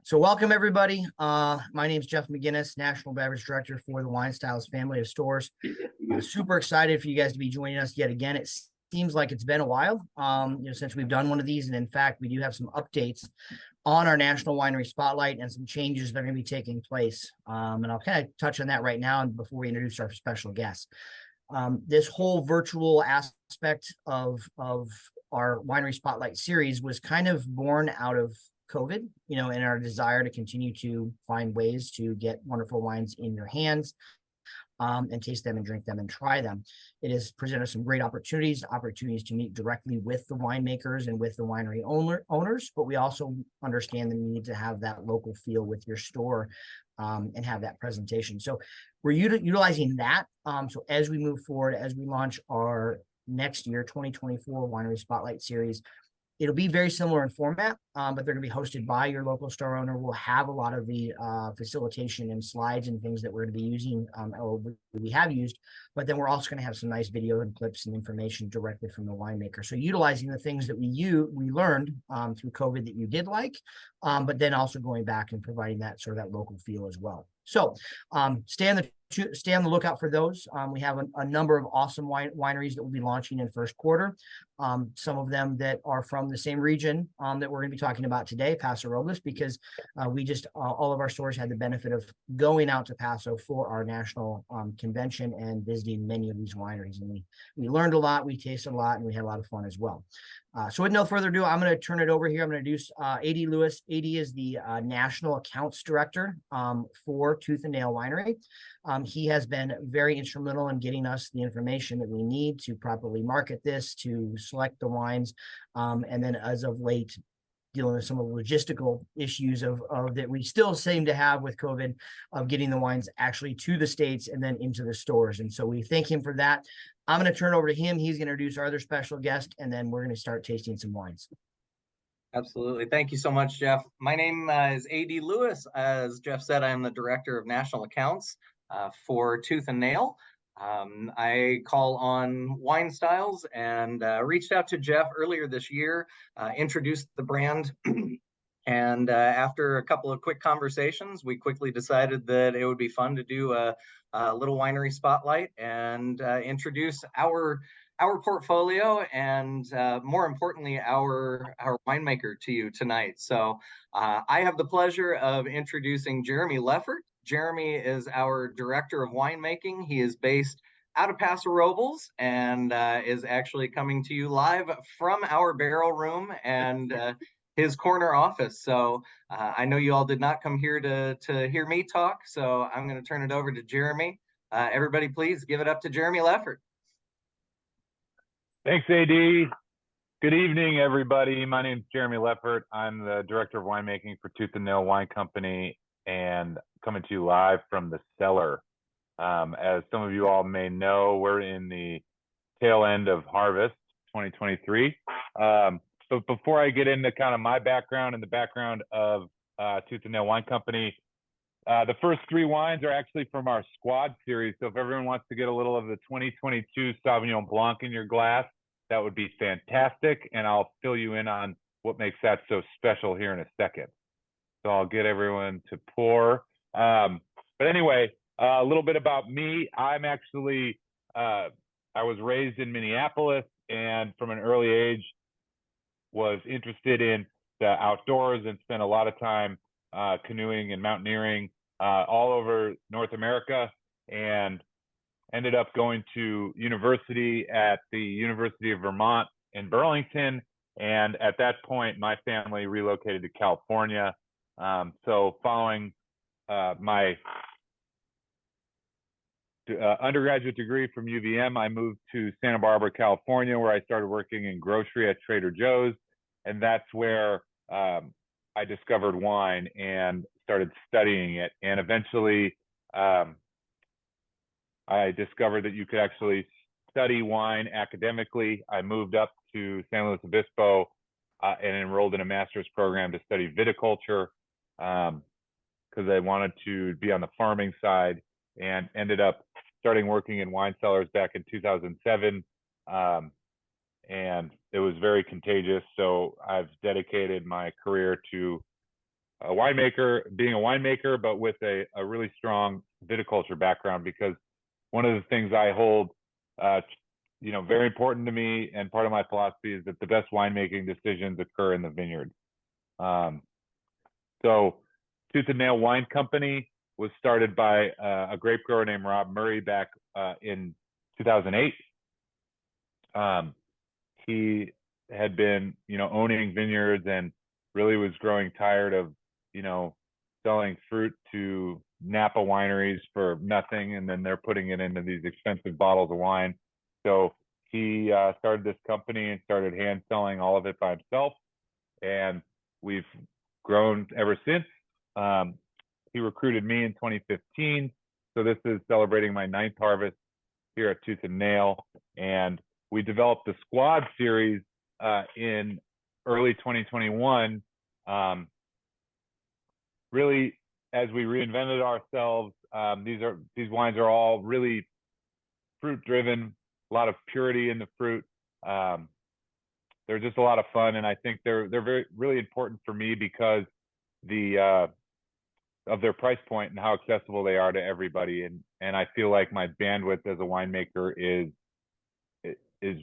So welcome everybody. My name is Jeff McGinnis, National Beverage Director for the WineStyles family of stores. Super excited for you guys to be joining us yet again. It seems like it's been a while, since we've done one of these, and in fact, we do have some updates on our National Winery Spotlight and some changes that are going to be taking place. And I'll kind of touch on that right now, and before we introduce our special guest. This whole virtual aspect of our Winery Spotlight series was kind of born out of COVID, and our desire to continue to find ways to get wonderful wines in your hands, and taste them and drink them and try them. It has presented some great opportunities to meet directly with the winemakers and with the winery owners, but we also understand the need to have that local feel with your store, and have that presentation. So we're utilizing that. So as we move forward, as we launch our next year, 2024 Winery Spotlight Series, it'll be very similar in format, but they're going to be hosted by your local store owner. We'll have a lot of the facilitation and slides and things that we're going to be using, or we have used, but then we're also going to have some nice video and clips and information directly from the winemaker. So utilizing the things that we learned through COVID that you did like, but then also going back and providing that sort of that local feel as well. So stay on the lookout for those. We have a number of awesome wineries that will be launching in first quarter. Some of them that are from the same region that we're going to be talking about today, Paso Robles, because all of our stores had the benefit of going out to Paso for our national convention and visiting many of these wineries. And we learned a lot, we tasted a lot, and we had a lot of fun as well. So with no further ado, I'm going to turn it over here. I'm going to introduce A.D. Lewis. A.D. is the National Accounts Director for Tooth Nail Winery. He has been very instrumental in getting us the information that we need to properly market this, to select the wines, and then as of late, dealing with some of the logistical issues of that we still seem to have with COVID, of getting the wines actually to the States and then into the stores. And so we thank him for that. I'm going to turn it over to him. He's going to introduce our other special guest, and then we're going to start tasting some wines. Absolutely. Thank you so much, Jeff. My name is A.D. Lewis. As Jeff said, I am the Director of National Accounts for Tooth and Nail. I call on WineStyles and reached out to Jeff earlier this year, introduced the brand, and after a couple of quick conversations, we quickly decided that it would be fun to do a little winery spotlight and introduce our portfolio and more importantly, our winemaker to you tonight. So I have the pleasure of introducing Jeremy Leffert. Jeremy is our Director of Winemaking. He is based out of Paso Robles and is actually coming to you live from our barrel room and his corner office. So I know you all did not come here to hear me talk, so I'm going to turn it over to Jeremy. Everybody, please give it up to Jeremy Leffert. Thanks, AD. Good evening, everybody. My name is Jeremy Leffert. I'm the Director of Winemaking for Tooth and Nail Wine Company, and coming to you live from the cellar. As some of you all may know, we're in the tail end of harvest 2023. So before I get into kind of my background and the background of Tooth and Nail Wine Company, the first three wines are actually from our Squad series. So if everyone wants to get a little of the 2022 Sauvignon Blanc in your glass, that would be fantastic. And I'll fill you in on what makes that so special here in a second. So I'll get everyone to pour. But anyway, a little bit about me. I'm actually, I was raised in Minneapolis, and from an early age was interested in the outdoors and spent a lot of time canoeing and mountaineering all over North America, and ended up going to university at the University of Vermont in Burlington. And at that point, my family relocated to California. So following my undergraduate degree from UVM, I moved to Santa Barbara, California, where I started working in grocery at Trader Joe's. And that's where I discovered wine and started studying it. And eventually, I discovered that you could actually study wine academically. I moved up to San Luis Obispo and enrolled in a master's program to study viticulture because I wanted to be on the farming side, and ended up starting working in wine cellars back in 2007. And it was very contagious. So I've dedicated my career to being a winemaker, but with a really strong viticulture background, because one of the things I hold, very important to me, and part of my philosophy, is that the best winemaking decisions occur in the vineyard. So Tooth Nail Wine Company was started by a grape grower named Rob Murray back in 2008. He had been, owning vineyards and really was growing tired of, selling fruit to Napa wineries for nothing, and then they're putting it into these expensive bottles of wine. So he started this company and started hand selling all of it by himself, and we've grown ever since. He recruited me in 2015, so this is celebrating my 9th harvest here at Tooth and Nail, and we developed the Squad series in early 2021. Really, as we reinvented ourselves, these wines are all really fruit driven, a lot of purity in the fruit. They're just a lot of fun, and I think they're really important for me because of their price point and how accessible they are to everybody. And I feel like my bandwidth as a winemaker is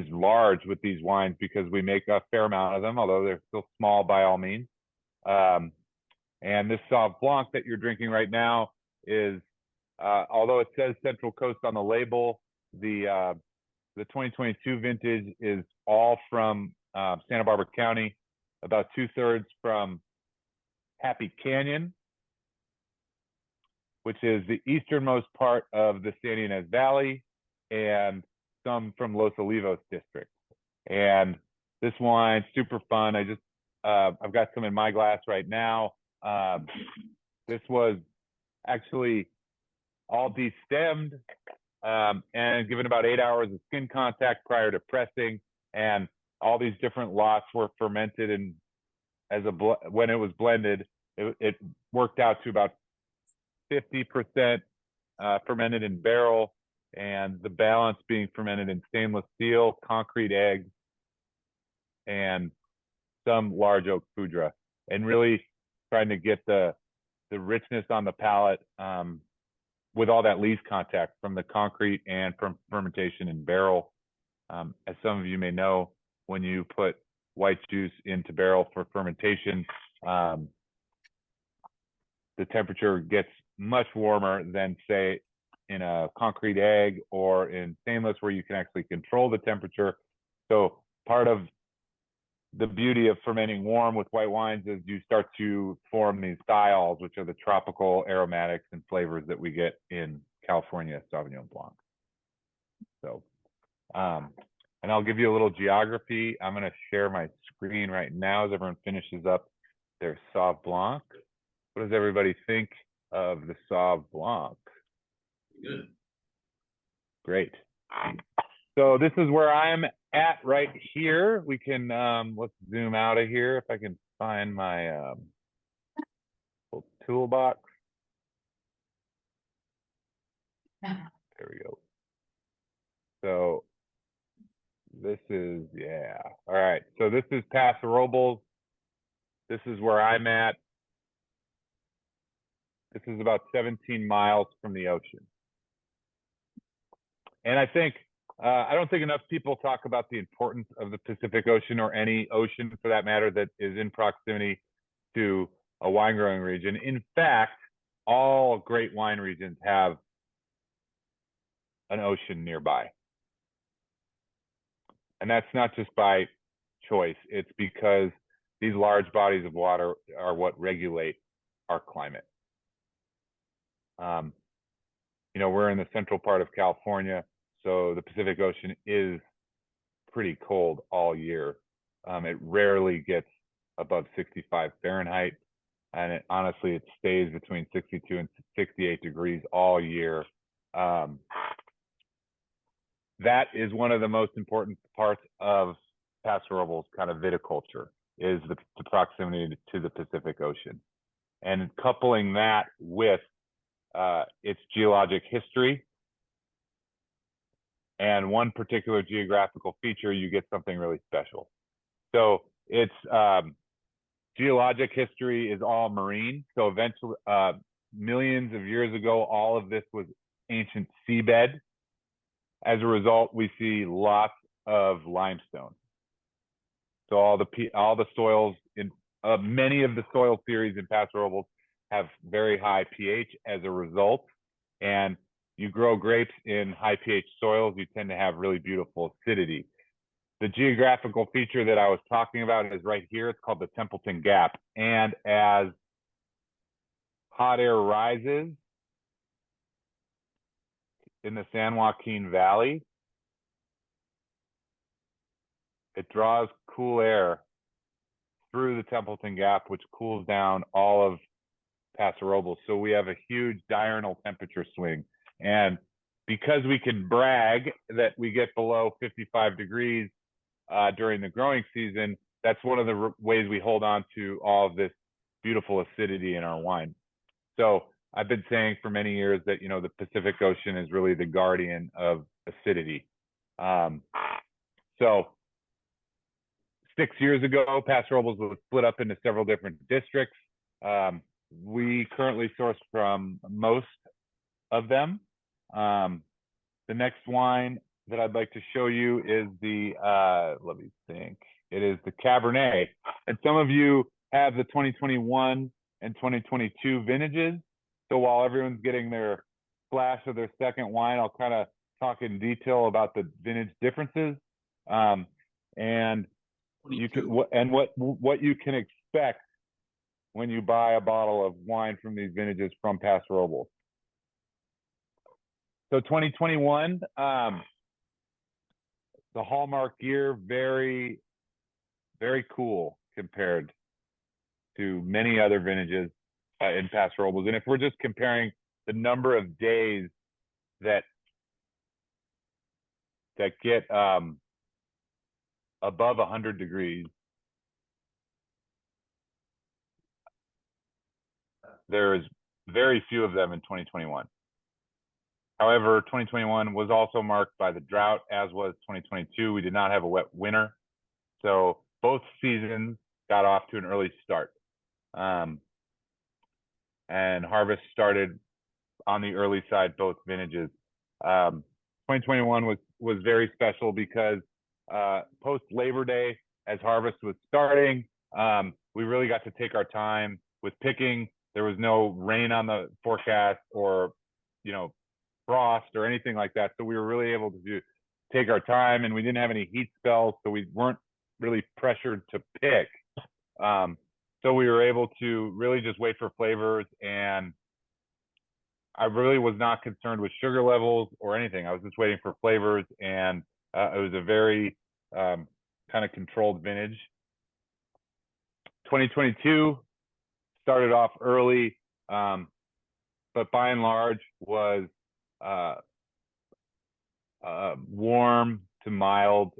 large with these wines, because we make a fair amount of them, although they're still small by all means. And this Sauv Blanc that you're drinking right now is, although it says Central Coast on the label, the 2022 vintage is all from Santa Barbara County, about 2/3 from Happy Canyon, which is the easternmost part of the San Ynez Valley, and some from Los Olivos district. And this wine, super fun. I've got some in my glass right now. This was actually all destemmed and given about 8 hours of skin contact prior to pressing, and all these different lots were fermented, and when it was blended, it worked out to about 50% fermented in barrel, and the balance being fermented in stainless steel, concrete eggs, and some large oak foudre, and really trying to get the richness on the palate with all that lees contact from the concrete and from fermentation in barrel. As some of you may know, when you put white juice into barrel for fermentation, the temperature gets much warmer than, say, in a concrete egg or in stainless, where you can actually control the temperature. So part of the beauty of fermenting warm with white wines is you start to form these thiols, which are the tropical aromatics and flavors that we get in California Sauvignon Blanc. So, and I'll give you a little geography. I'm going to share my screen right now as everyone finishes up their Sauv Blanc. What does everybody think of the Sauv Blanc? Good. Great. So this is where I'm at right here. We can, let's zoom out of here if I can find my toolbox. There we go. So this is, yeah. All right. So this is Paso Robles. This is where I'm at. This is about 17 miles from the ocean. And I don't think enough people talk about the importance of the Pacific Ocean, or any ocean for that matter, that is in proximity to a wine growing region. In fact, all great wine regions have an ocean nearby. And that's not just by choice. It's because these large bodies of water are what regulate our climate. We're in the central part of California, so the Pacific Ocean is pretty cold all year. It rarely gets above 65 Fahrenheit, and honestly, it stays between 62 and 68 degrees all year. That is one of the most important parts of Paso Robles kind of viticulture, is the proximity to the Pacific Ocean. And coupling that with its geologic history and one particular geographical feature, you get something really special. So it's geologic history is all marine. So eventually, millions of years ago, all of this was ancient seabed. As a result, we see lots of limestone. So all the soils in many of the soil series in Paso Robles have very high pH as a result. And you grow grapes in high pH soils, you tend to have really beautiful acidity. The geographical feature that I was talking about is right here. It's called the Templeton Gap. And as hot air rises in the San Joaquin Valley, it draws cool air through the Templeton Gap, which cools down all of Paso Robles. So we have a huge diurnal temperature swing. And because we can brag that we get below 55 degrees during the growing season, that's one of the ways we hold on to all of this beautiful acidity in our wine. So I've been saying for many years that, you know, the Pacific Ocean is really the guardian of acidity. So 6 years ago, Paso Robles was split up into several different districts. We currently source from most of them. The next wine that I'd like to show you is the, let me think, it is the Cabernet. And some of you have the 2021 and 2022 vintages. So while everyone's getting their flash of their second wine, I'll kind of talk in detail about the vintage differences. And you can, what you can expect when you buy a bottle of wine from these vintages from Paso Robles. So 2021, the hallmark year, very, very cool compared to many other vintages in Paso Robles. And if we're just comparing the number of days that get above 100 degrees, there's very few of them in 2021. However, 2021 was also marked by the drought, as was 2022. We did not have a wet winter. So both seasons got off to an early start. And harvest started on the early side, both vintages. 2021 was very special because post Labor Day, as harvest was starting, we really got to take our time with picking. There was no rain on the forecast or, you know, frost or anything like that. So we were really able to take our time, and we didn't have any heat spells, so we weren't really pressured to pick. So we were able to really just wait for flavors, and I really was not concerned with sugar levels or anything. I was just waiting for flavors, and it was a very kind of controlled vintage. 2022 started off early, but by and large was warm to mild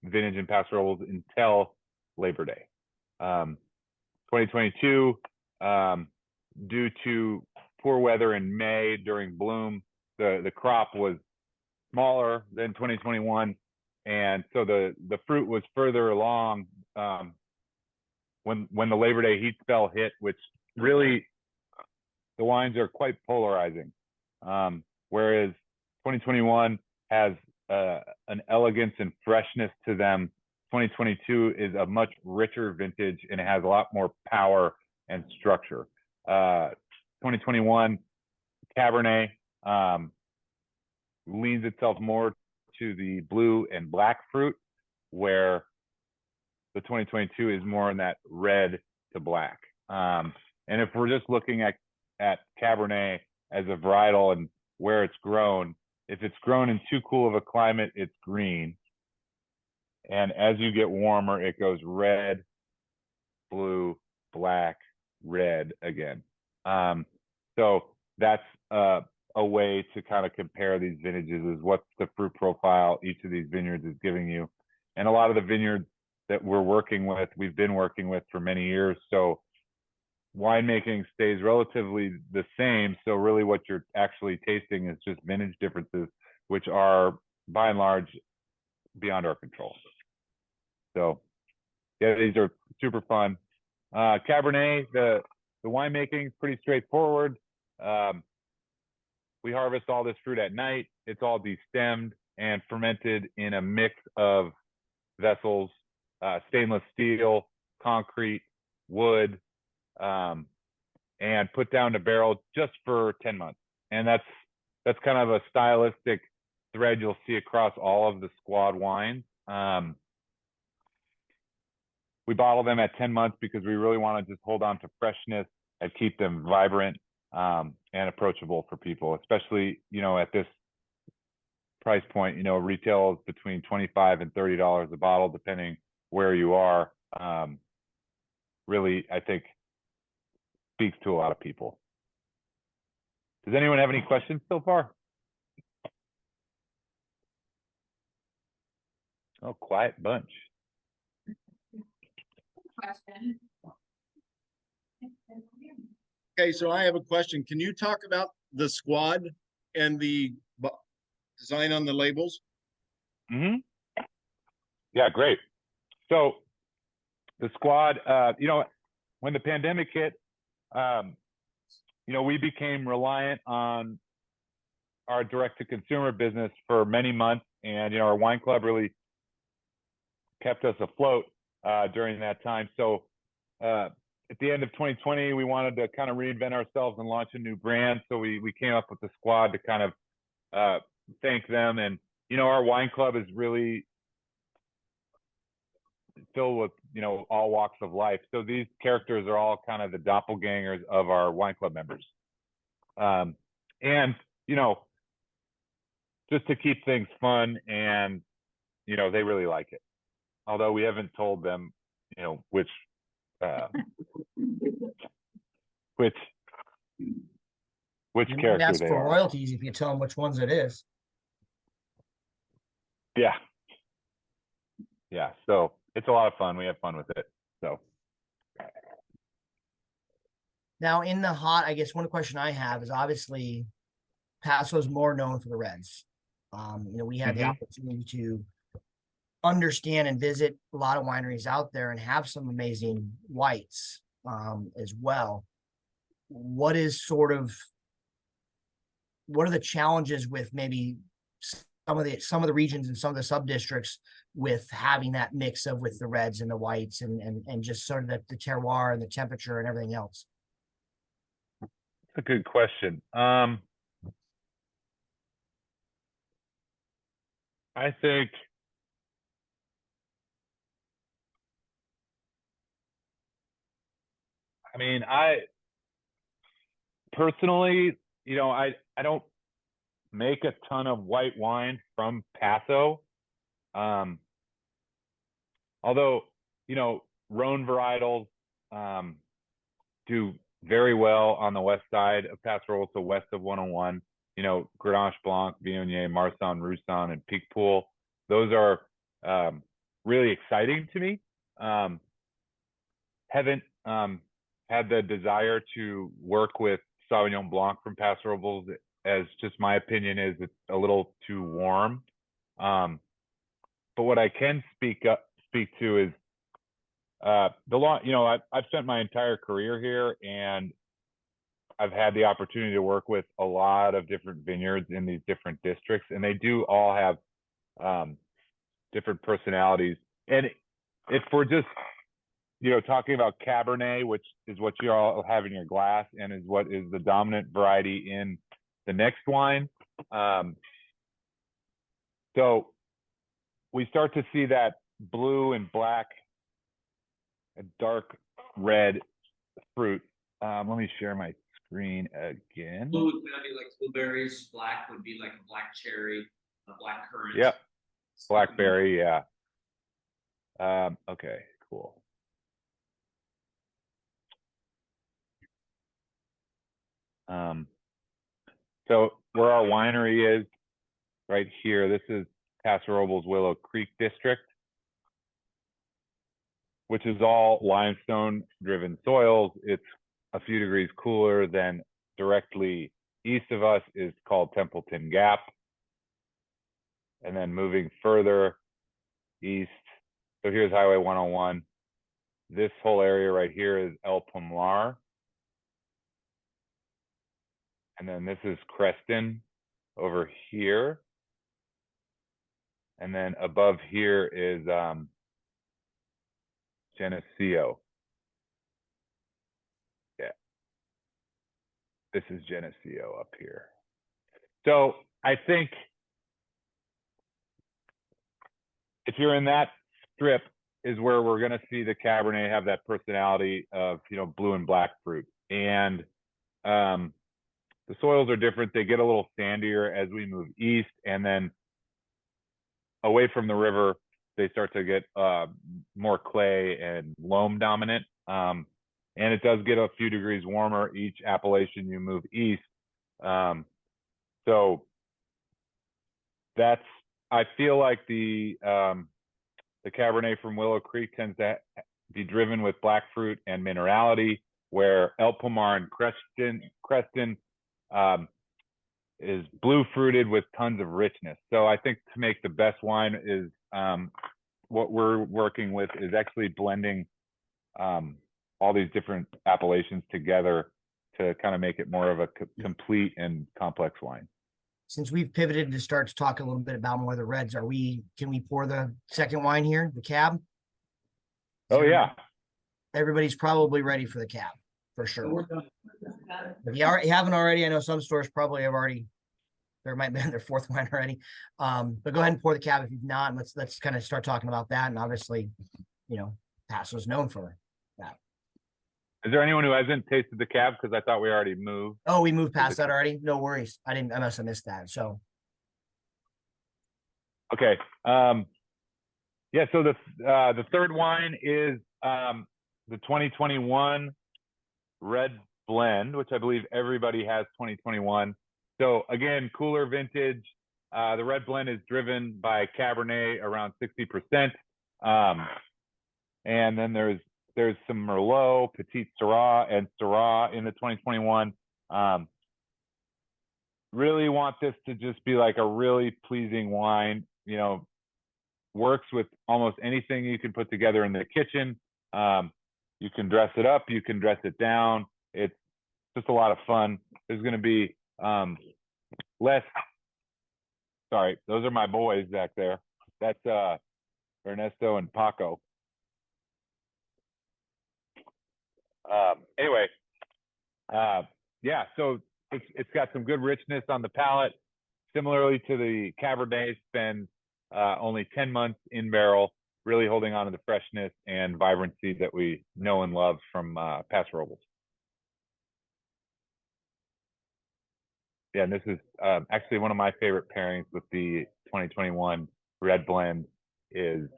vintage in Paso Robles until Labor Day. 2022, due to poor weather in May during bloom, the crop was smaller than 2021, and so the fruit was further along when the Labor Day heat spell hit, which really the wines are quite polarizing. Whereas 2021 has an elegance and freshness to them, 2022 is a much richer vintage, and it has a lot more power and structure. 2021 Cabernet leans itself more to the blue and black fruit, where the 2022 is more in that red to black. And if we're just looking at Cabernet as a varietal and where it's grown, if it's grown in too cool of a climate, it's green. And as you get warmer, it goes red, blue, black, red again. So that's a way to kind of compare these vintages, is what's the fruit profile each of these vineyards is giving you. And a lot of the vineyards that we've been working with for many years. So winemaking stays relatively the same. So really what you're actually tasting is just vintage differences, which are by and large beyond our control. So yeah, these are super fun. Cabernet, the winemaking is pretty straightforward. We harvest all this fruit at night. It's all destemmed and fermented in a mix of vessels, stainless steel, concrete, wood, and put down to barrel just for 10 months. And that's kind of a stylistic thread you'll see across all of the squad wines. We bottle them at 10 months because we really want to just hold on to freshness and keep them vibrant and approachable for people, especially, at this price point. Retail is between $25 and $30 a bottle, depending where you are. Really, I think speaks to a lot of people. Does anyone have any questions so far? Oh, quiet bunch. Question. Okay, so I have a question. Can you talk about the squad and the design on the labels? Mm-hmm. Yeah, great. So the squad, when the pandemic hit, we became reliant on our direct-to-consumer business for many months, and our wine club really kept us afloat during that time. So at the end of 2020, we wanted to kind of reinvent ourselves and launch a new brand. So we came up with the squad to kind of thank them. And our wine club is really filled with all walks of life. So these characters are all kind of the doppelgangers of our wine club members. And just to keep things fun, and they really like it. Although we haven't told them which You might character ask they for are. royalties if you tell them which ones it is. Yeah, so it's a lot of fun. We have fun with it. So Now, in the hot, I guess one question I have is obviously Paso's more known for the reds. We had the opportunity to understand and visit a lot of wineries out there and have some amazing whites as well. What are the challenges with maybe some of the regions and some of the sub-districts with having that mix of with the reds and the whites and just sort of the terroir and the temperature and everything else? that's a good question. I think I personally, I don't make a ton of white wine from Paso. Although, Rhone varietals do very well on the west side of Paso Robles, so west of 101. Grenache Blanc, Viognier, Marsanne, Roussanne, and Picpoul. Those are really exciting to me. Haven't had the desire to work with Sauvignon Blanc from Paso Robles, as just my opinion is it's a little too warm. But what I can speak to is I've spent my entire career here, and I've had the opportunity to work with a lot of different vineyards in these different districts, and they do all have different personalities. And if we're just talking about Cabernet, which is what you all have in your glass and is what is the dominant variety in the next wine. So we start to see that blue and black and dark red fruit. Let me share my screen again. Blue would be like blueberries. Black would be like a black cherry, a black currant. Yep. Blackberry, yeah. Okay, cool. So where our winery is right here, this is Paso Robles Willow Creek district, which is all limestone driven soils. It's a few degrees cooler than directly east of us is called Templeton Gap. And then moving further east, so here's Highway 101. This whole area right here is El Pomar. And then this is Creston over here. And then above here is Geneseo. Yeah. This is Geneseo up here. So I think if you're in that strip is where we're going to see the Cabernet have that personality of, you know, blue and black fruit. And the soils are different. They get a little sandier as we move east, and then away from the river, they start to get more clay and loam dominant. And it does get a few degrees warmer each appellation you move east. So that's, I feel like the Cabernet from Willow Creek tends to be driven with black fruit and minerality, where El Pomar and Creston is blue fruited with tons of richness. So I think to make the best wine is what we're working with is actually blending all these different appellations together to kind of make it more of a complete and complex wine. Since we've pivoted to start to talk a little bit about more of the reds, can we pour the second wine here, the cab? Oh yeah. Everybody's probably ready for the cab, for sure. If you haven't already, I know some stores probably have already, there might be their fourth wine already. But go ahead and pour the cab if you've not, and let's kind of start talking about that. And obviously, you know, Paso's known for that. Is there anyone who hasn't tasted the cab? Because I thought we already moved. Oh, we moved past that already? No worries. I must have missed that. So okay. Yeah, so the third wine is the 2021 Red Blend, which I believe everybody has 2021. So again, cooler vintage. The Red Blend is driven by Cabernet around 60%. And then there's some Merlot, Petite, Sirah, and Syrah in the 2021. Really want this to just be like a really pleasing wine, you know, works with almost anything you can put together in the kitchen. You can dress it up, you can dress it down. It's just a lot of fun. There's going to be less. Sorry, those are my boys back there. That's Ernesto and Paco. Anyway, yeah, so it's got some good richness on the palate. Similarly to the Cabernet, it's been only 10 months in barrel, really holding on to the freshness and vibrancy that we know and love from Paso Robles. Yeah, and this is actually one of my favorite pairings with the 2021 Red Blend is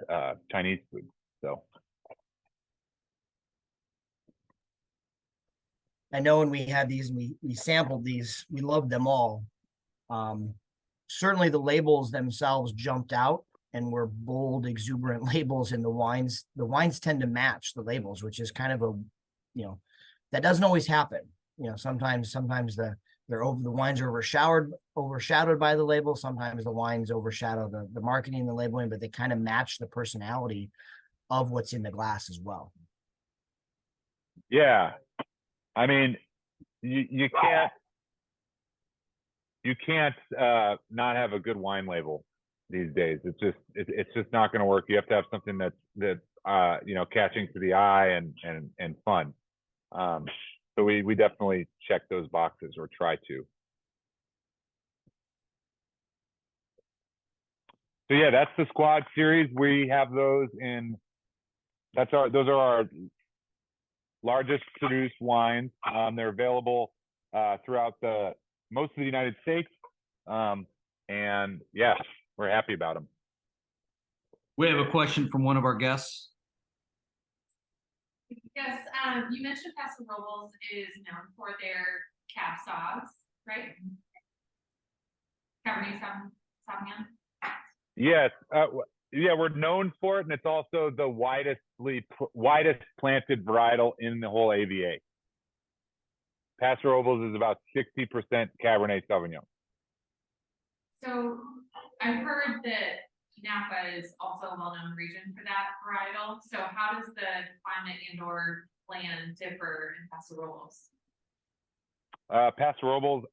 Chinese food. So I know when we had these and we sampled these, we loved them all. Certainly the labels themselves jumped out and were bold, exuberant labels in the wines. The wines tend to match the labels, which is kind of a, you know, that doesn't always happen. You know, sometimes the wines are overshadowed by the label. Sometimes the wines overshadow the marketing and the labeling, but they kind of match the personality of what's in the glass as well. yeah, I mean, you can't not have a good wine label these days. It's just not going to work. You have to have something that you know, catching to the eye and fun. So we definitely check those boxes, or try to. So yeah, that's the Squad series. We have those in. Those are our largest produced wines. They're available throughout most of the United States. And yeah, we're happy about them. We have a question from one of our guests. Yes, you mentioned Paso Robles is known for their cab sauce, right? Cabernet Sauvignon. Yes, yeah, we're known for it, and it's also the widest planted varietal in the whole AVA. Paso Robles is about 60% Cabernet Sauvignon. So I've heard that Napa is also a well-known region for that varietal. So how does the climate and or land differ in Paso Robles? Paso Robles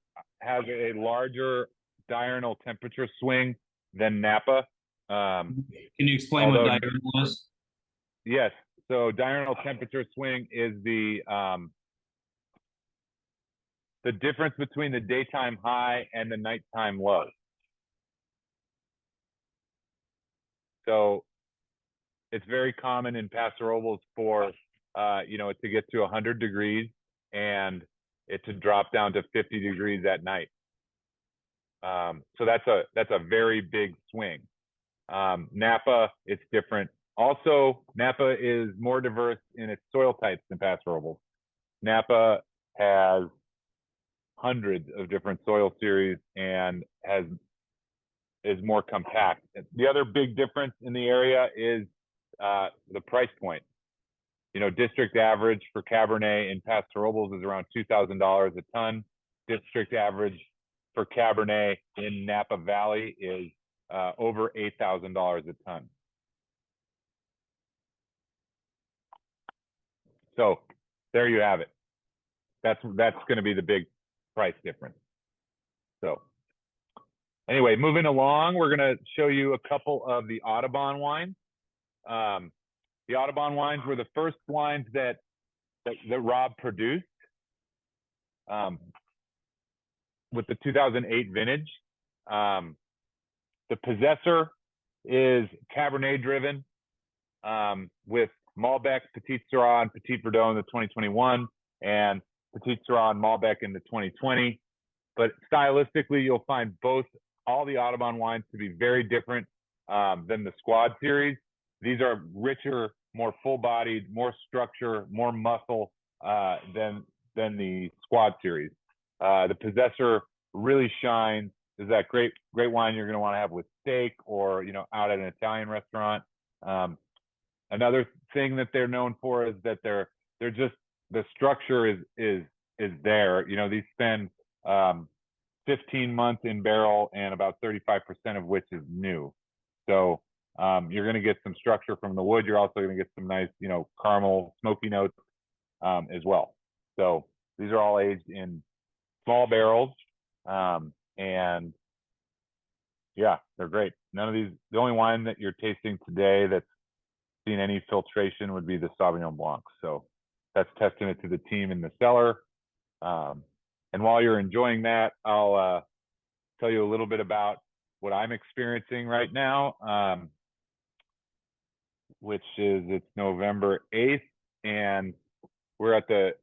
has a larger diurnal temperature swing than Napa. Can you explain although- what diurnal is? Yes. So diurnal temperature swing is the difference between the daytime high and the nighttime low. So it's very common in Paso Robles for it to get to 100 degrees and it to drop down to 50 degrees at night. So that's a very big swing. Napa, it's different. Also, Napa is more diverse in its soil types than Paso Robles. Napa has hundreds of different soil series and is more compact. The other big difference in the area is the price point. District average for Cabernet in Paso Robles is around $2,000 a ton. District average for Cabernet in Napa Valley is over $8,000 a ton. So there you have it. That's going to be the big price difference. So anyway, moving along, we're going to show you a couple of the Audubon wines. The Audubon wines were the first wines that Rob produced with the 2008 vintage. The Possessor is Cabernet driven with Malbec, Petite, Sirah, and Petite Verdot in the 2021, and Petite, Sirah, and Malbec in the 2020. But stylistically, you'll find all the Audubon wines to be very different than the Squad series. These are richer, more full-bodied, more structure, more muscle than the Squad series. The Possessor really shines. Is that great wine you're going to want to have with steak or out at an Italian restaurant. Another thing that they're known for is that they're just, the structure is there. These spend 15 months in barrel and about 35% of which is new. So you're going to get some structure from the wood. You're also going to get some nice, caramel, smoky notes as well. So these are all aged in small barrels. And yeah, they're great. The only wine that you're tasting today that's seen any filtration would be the Sauvignon Blanc. So that's testament to the team in the cellar. And while you're enjoying that, I'll tell you a little bit about what I'm experiencing right now, which is it's November 8th, and we're at the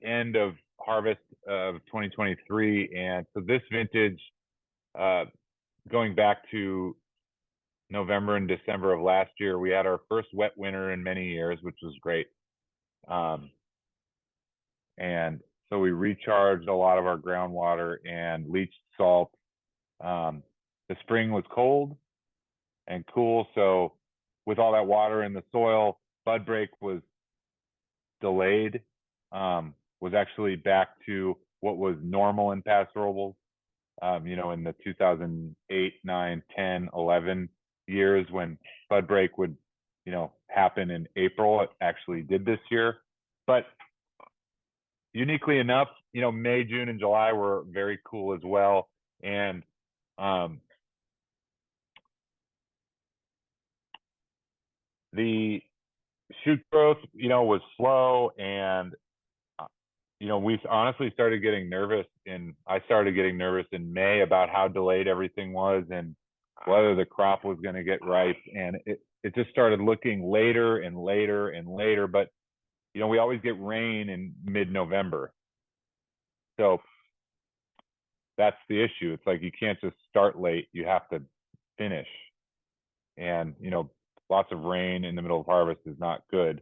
end of harvest of 2023. And so this vintage, going back to November and December of last year, we had our first wet winter in many years, which was great. And so we recharged a lot of our groundwater and leached salt. The spring was cold and cool. So with all that water in the soil, bud break was delayed, was actually back to what was normal in Paso Robles, in the 2008, 9, 10, 11 years when bud break would, happen in April. It actually did this year. But uniquely enough, May, June, and July were very cool as well. And the shoot growth, was slow, and we honestly started getting nervous I started getting nervous in May about how delayed everything was and whether the crop was going to get ripe. And it just started looking later and later and later. But, we always get rain in mid-November. So that's the issue. It's like you can't just start late. You have to finish. And, lots of rain in the middle of harvest is not good.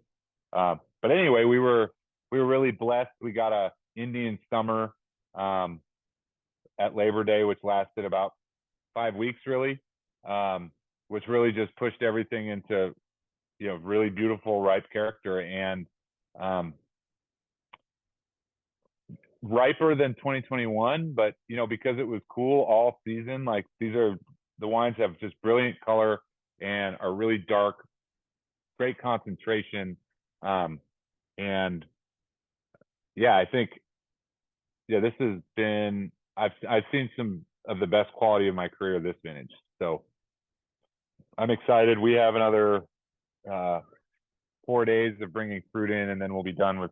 But anyway, we were really blessed. We got a Indian summer at Labor Day, which lasted about 5 weeks, really, which really just pushed everything into, really beautiful ripe character and riper than 2021. But, because it was cool all season, like these are the wines have just brilliant color and are really dark, great concentration. And yeah, I think, yeah, this has been, I've seen some of the best quality of my career this vintage. So I'm excited. We have another 4 days of bringing fruit in, and then we'll be done with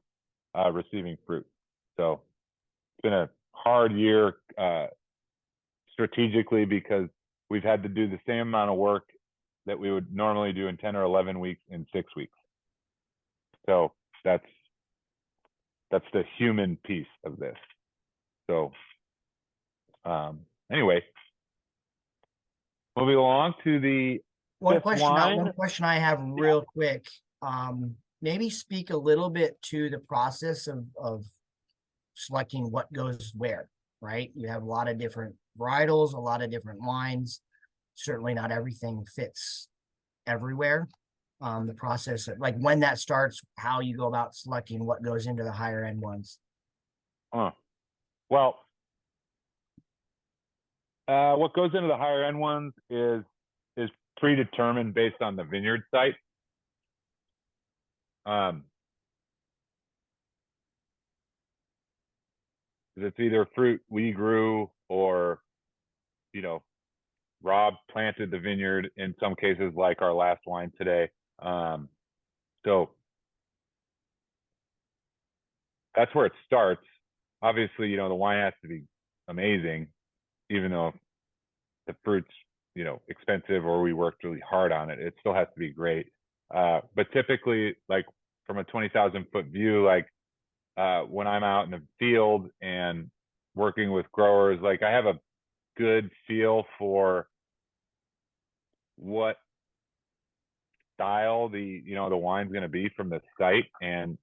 receiving fruit. So it's been a hard year strategically, because we've had to do the same amount of work that we would normally do in 10 or 11 weeks in 6 weeks. So that's the human piece of this. So anyway, moving along to the One fifth question, wine. one question I have real quick. Maybe speak a little bit to the process of selecting what goes where, right? You have a lot of different varietals, a lot of different wines. Certainly not everything fits everywhere. The process, like when that starts, how you go about selecting what goes into the higher end ones. Well, what goes into the higher end ones is predetermined based on the vineyard site. It's either fruit we grew, or, you know, Rob planted the vineyard in some cases, like our last wine today. So that's where it starts. Obviously, you know, the wine has to be amazing, even though the fruit's, you know, expensive, or we worked really hard on it. It still has to be great. But typically, like from a 20,000 foot view, like when I'm out in the field and working with growers, like I have a good feel for what style the wine's going to be from the site, and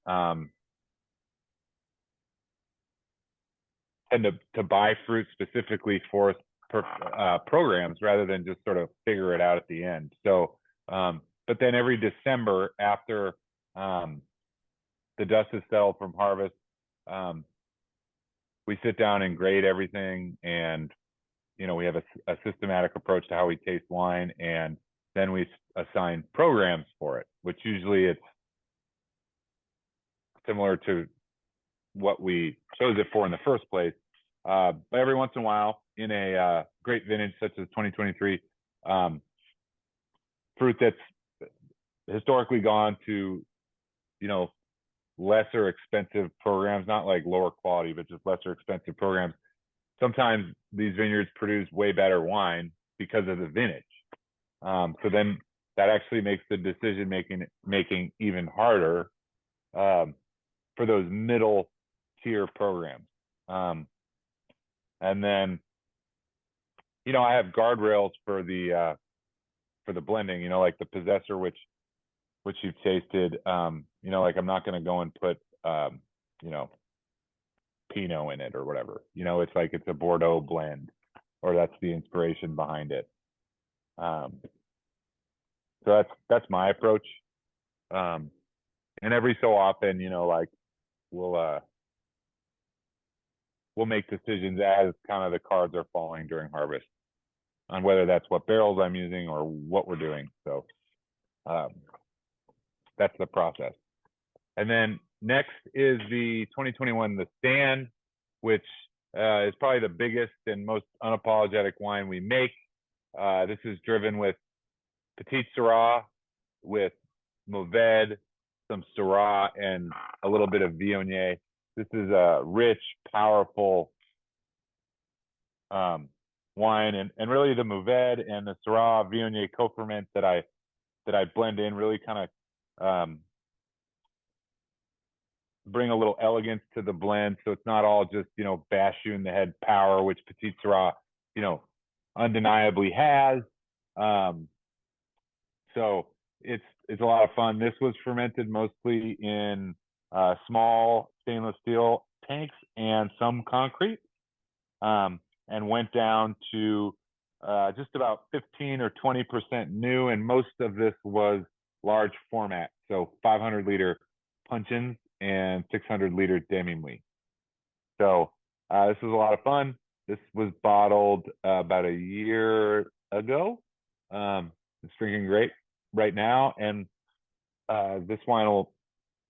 tend to buy fruit specifically for programs, rather than just sort of figure it out at the end. So but then every December, after the dust is settled from harvest, we sit down and grade everything, and you know, we have a systematic approach to how we taste wine, and then we assign programs for it, which usually it's similar to what we chose it for in the first place. But every once in a while, in a great vintage such as 2023, fruit that's historically gone to, you know, lesser expensive programs, not like lower quality, but just lesser expensive programs. Sometimes these vineyards produce way better wine because of the vintage. So then that actually makes the decision making even harder for those middle tier programs. And then, you know, I have guardrails for the blending, you know, like the Possessor, which you've tasted. You know, like I'm not going to go and put, you know, Pinot in it or whatever. You know, it's like it's a Bordeaux blend, or that's the inspiration behind it. So that's my approach. And every so often, you know, like we'll make decisions as kind of the cards are falling during harvest on whether that's what barrels I'm using or what we're doing. So that's the process. And then next is the 2021 The Stand, which is probably the biggest and most unapologetic wine we make. This is driven with Petite Sirah, with Mourvedre, some Syrah, and a little bit of Viognier. This is a rich, powerful wine, and really the Mourvedre and the Syrah Viognier co-ferment that I blend in really kind of bring a little elegance to the blend, so it's not all just, you know, bash you in the head power, which Petite Sirah, you know, undeniably has. So it's a lot of fun. This was fermented mostly in small stainless steel tanks and some concrete, and went down to just about 15 or 20% new, and most of this was large format, so 500 liter puncheons and 600 liter demi-muid. So this was a lot of fun. This was bottled about a year ago. It's drinking great right now, and this wine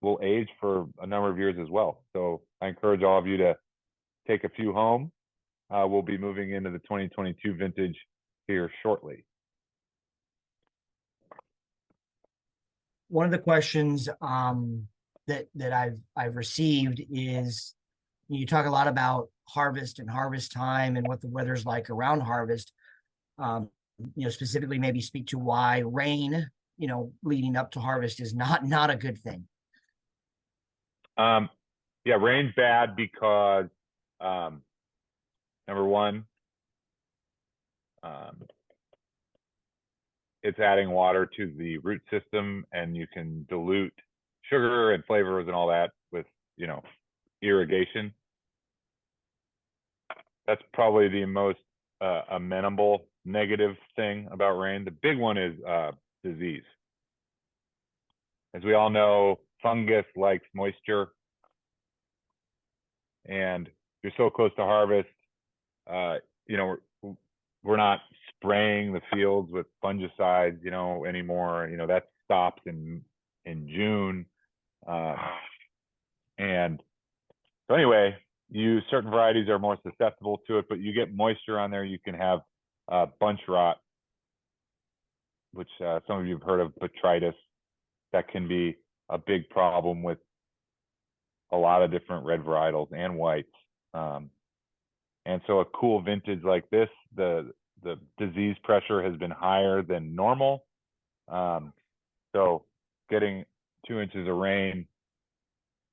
will age for a number of years as well. So I encourage all of you to take a few home. We'll be moving into the 2022 vintage here shortly. One of the questions that I've received is, you talk a lot about harvest and harvest time and what the weather's like around harvest. Specifically maybe speak to why rain, leading up to harvest is not a good thing. Yeah, rain's bad because number one, it's adding water to the root system, and you can dilute sugar and flavors and all that with, irrigation. That's probably the most amenable negative thing about rain. The big one is disease. As we all know, fungus likes moisture, and you're so close to harvest. We're not spraying the fields with fungicides, anymore. That stops in June. And so anyway, certain varieties are more susceptible to it, but you get moisture on there, you can have bunch rot, which some of you have heard of, botrytis. That can be a big problem with a lot of different red varietals and whites. And so a cool vintage like this, the disease pressure has been higher than normal. So getting 2 inches of rain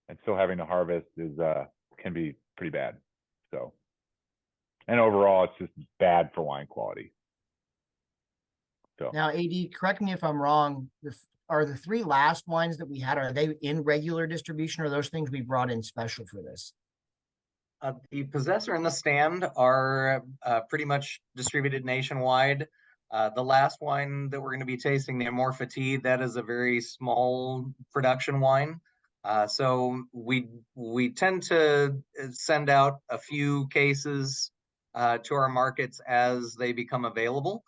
and still having to harvest can be pretty bad. So, and overall, it's just bad for wine quality. So Now, AD, correct me if I'm wrong. Are the 3 last wines that we had, are they in regular distribution, or are those things we brought in special for this? The Possessor and the Stand are pretty much distributed nationwide. The last wine that we're going to be tasting, the Amor Fati, that is a very small production wine. So we tend to send out a few cases to our markets as they become available.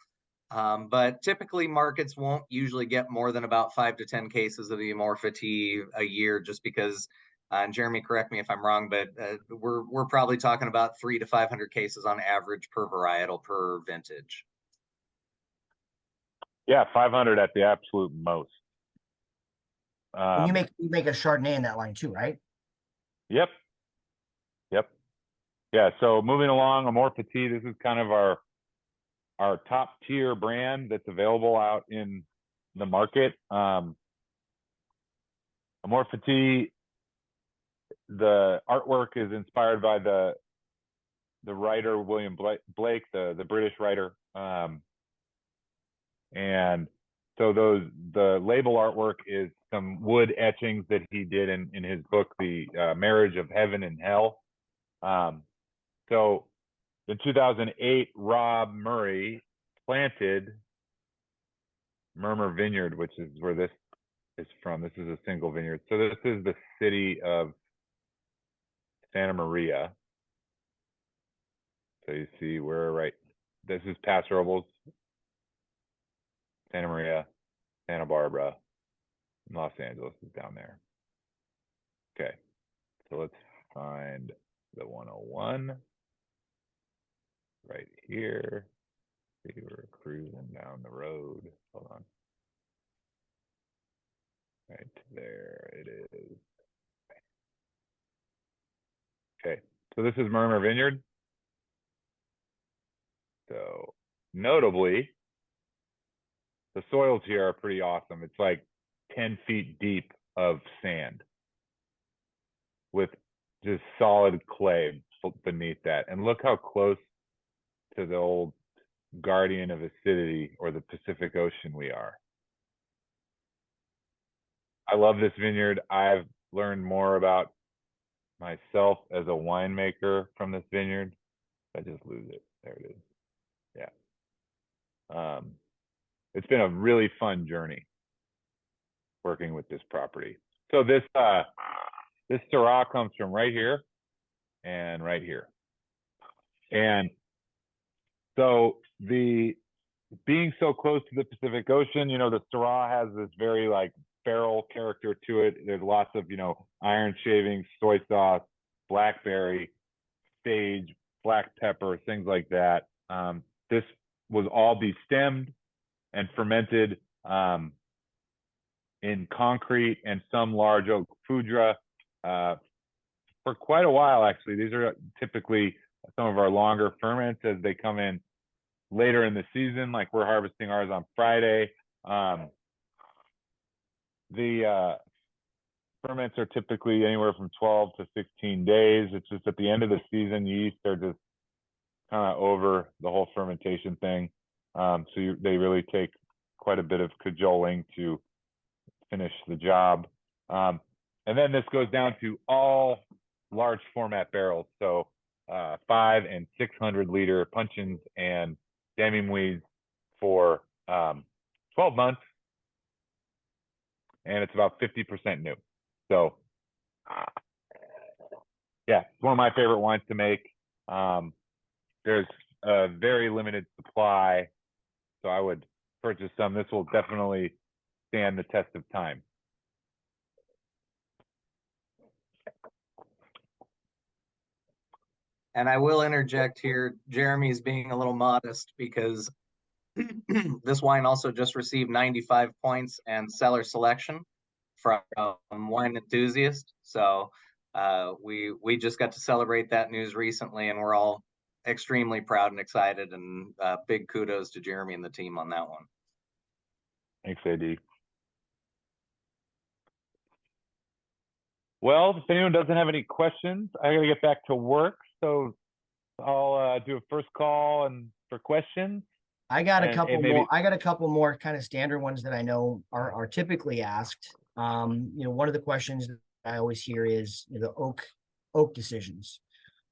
But typically markets won't usually get more than about 5 to 10 cases of the Amor Fati a year, just because, and Jeremy, correct me if I'm wrong, but we're probably talking about 300 to 500 cases on average per varietal per vintage. yeah, 500 at the absolute most. And you make a Chardonnay in that line too, right? Yep. Yeah, so moving along, Amor Petite, this is kind of our top tier brand that's available out in the market. Amor Petite, the artwork is inspired by the writer William Blake, the British writer. And so the label artwork is some wood etchings that he did in his book, The Marriage of Heaven and Hell. So in 2008, Rob Murray planted Murmur Vineyard, which is where this is from. This is a single vineyard. So this is the city of Santa Maria. So you see this is Paso Robles, Santa Maria, Santa Barbara, Los Angeles is down there. Okay, so let's find the 101 right here. We were cruising down the road. Hold on. Right there it is. Okay, so this is Murmur Vineyard. So notably, the soils here are pretty awesome. It's like 10 feet deep of sand with just solid clay beneath that. And look how close to the old guardian of acidity, or the Pacific Ocean, we are. I love this vineyard. I've learned more about myself as a winemaker from this vineyard. I just lose it. There it is. Yeah. It's been a really fun journey working with this property. So this Syrah comes from right here and right here. And so the being so close to the Pacific Ocean, the Syrah has this very like barrel character to it. There's lots of, iron shavings, soy sauce, blackberry, sage, black pepper, things like that. This was all destemmed and fermented in concrete and some large oak foudre for quite a while, actually. These are typically some of our longer ferments as they come in later in the season, like we're harvesting ours on Friday. The ferments are typically anywhere from 12 to 16 days. It's just at the end of the season, yeast are just kind of over the whole fermentation thing. They really take quite a bit of cajoling to finish the job. And then this goes down to all large format barrels. So 500 and 600 liter puncheons and demi-muids for 12 months. And it's about 50% new. So yeah, it's one of my favorite wines to make. There's a very limited supply, so I would purchase some. This will definitely stand the test of time. And I will interject here, Jeremy's being a little modest because this wine also just received 95 points and cellar selection from Wine Enthusiast. So we just got to celebrate that news recently, and we're all extremely proud and excited, and big kudos to Jeremy and the team on that one. Thanks, AD. Well, if anyone doesn't have any questions, I gotta get back to work. So I'll do a first call and for questions. I got a And couple maybe- more. I got a couple more kind of standard ones that I know are typically asked. One of the questions that I always hear is the oak decisions.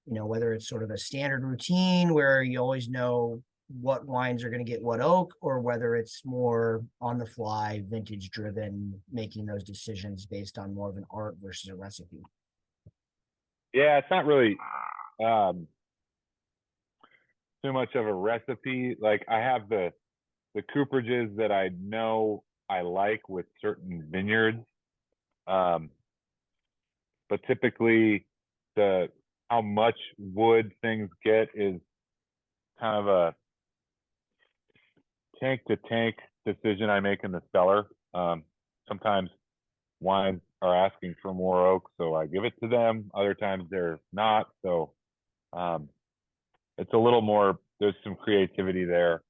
Whether it's sort of a standard routine where you always know what wines are going to get what oak, or whether it's more on the fly, vintage driven, making those decisions based on more of an art versus a recipe. Yeah, it's not really too much of a recipe. Like I have the cooperages that I know I like with certain vineyards. But typically how much wood things get is kind of a tank to tank decision I make in the cellar. Sometimes wines are asking for more oak, so I give it to them. Other times they're not. So it's a little more, there's some creativity there.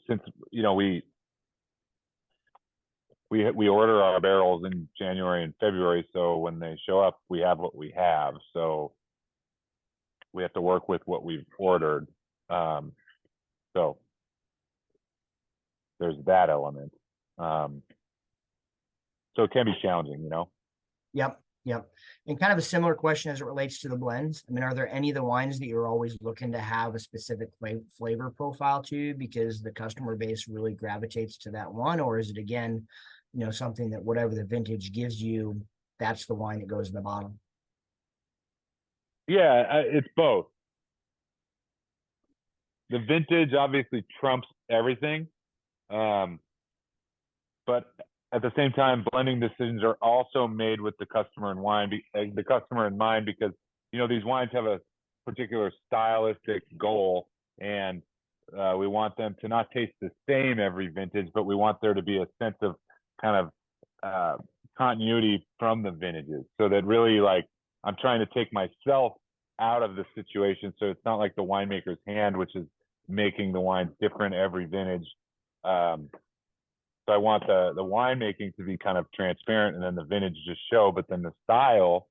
Since we order our barrels in January and February, so when they show up, we have what we have. So we have to work with what we've ordered. So there's that element. So it can be challenging, Yep. And kind of a similar question as it relates to the blends. I mean, are there any of the wines that you're always looking to have a specific flavor profile to because the customer base really gravitates to that one? Or is it, again, something that whatever the vintage gives you, that's the wine that goes in the bottle? Yeah, it's both. The vintage obviously trumps everything. But at the same time, blending decisions are also made with the customer in mind because these wines have a particular stylistic goal, and we want them to not taste the same every vintage, but we want there to be a sense of kind of continuity from the vintages, so that really, like, I'm trying to take myself out of the situation, so it's not like the winemaker's hand, which is making the wines different every vintage. So I want the winemaking to be kind of transparent, and then the vintage just show, but then the style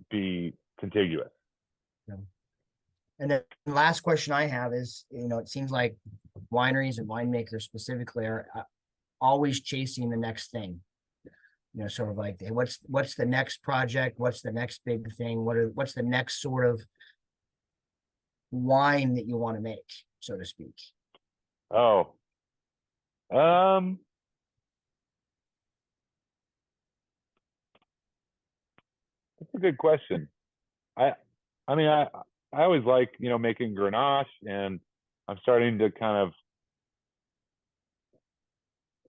be contiguous. Yeah. And then the last question I have is, it seems like wineries and winemakers specifically are always chasing the next thing. Sort of like, hey, what's the next project? What's the next big thing? What's the next sort of wine that you want to make, so to speak? Oh, that's a good question. I I always like, you know, making Grenache, and I'm starting to kind of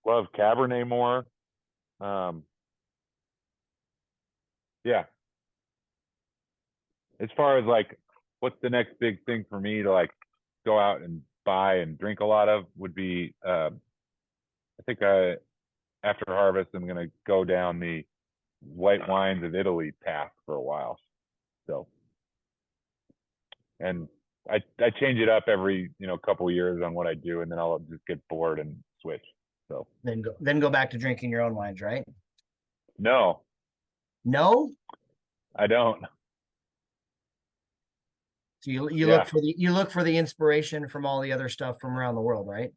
love Cabernet more. Yeah. As far as like, what's the next big thing for me to like go out and buy and drink a lot of would be, I think after harvest, I'm going to go down the white wines of Italy path for a while. So, and I change it up every, you know, couple years on what I do, and then I'll just get bored and switch. So Then go back to drinking your own wines, right? no, No? I don't. So you Yeah. look for the inspiration from all the other stuff from around the world, right?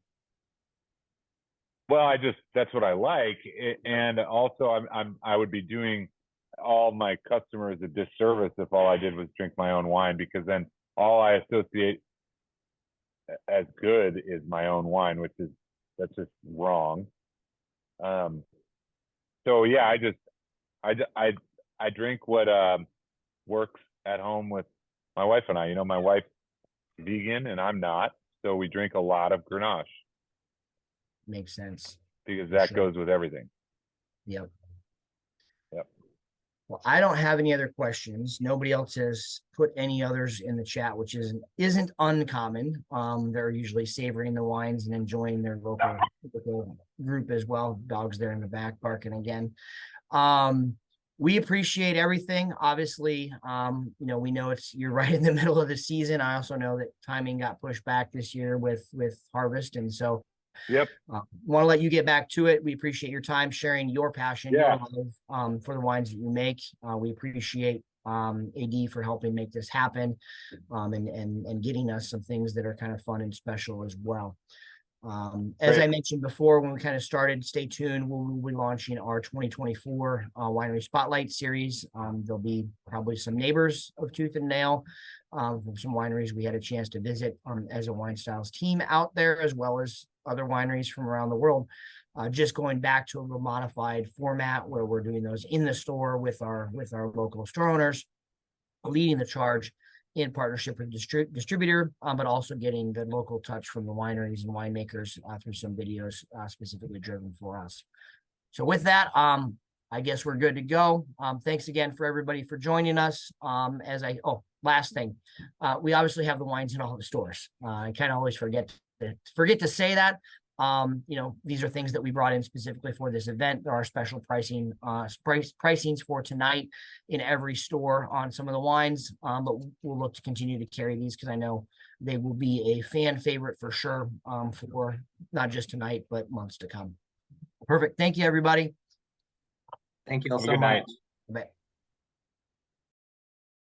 Well, that's what I like. And also I would be doing all my customers a disservice if all I did was drink my own wine, because then all I associate as good is my own wine, that's just wrong. So yeah, I drink what works at home with my wife and I. You know, my wife's vegan and I'm not, so we drink a lot of Grenache Makes sense. because that Sure. goes with everything. Yep. Yep. Well, I don't have any other questions. Nobody else has put any others in the chat, which isn't uncommon. They're usually savoring the wines and enjoying their local group as well. Dogs there in the back barking again. We appreciate everything. Obviously, you know, we know you're right in the middle of the season. I also know that timing got pushed back this year with harvest, and so Yep. want to let you get back to it. We appreciate your time sharing your passion, Yeah. your love for the wines that you make. We appreciate AD for helping make this happen, and getting us some things that are kind of fun and special as well. As Great. I mentioned before, when we kind of started, stay tuned. We'll be launching our 2024 Winery Spotlight series. There'll be probably some neighbors of Tooth and Nail, from some wineries we had a chance to visit as a WineStyles team out there, as well as other wineries from around the world. Just going back to a little modified format where we're doing those in the store with our local store owners, leading the charge in partnership with distributor, but also getting the local touch from the wineries and winemakers through some videos specifically driven for us. So with that, I guess we're good to go. Thanks again for everybody for joining us. Last thing, we obviously have the wines in all the stores. I kind of always forget to say that. You know, these are things that we brought in specifically for this event. There are special pricings for tonight in every store on some of the wines, but we'll look to continue to carry these because I know they will be a fan favorite for sure, for not just tonight, but months to come. Perfect. Thank you, everybody. Thank you all Have a so good night. much. Bye.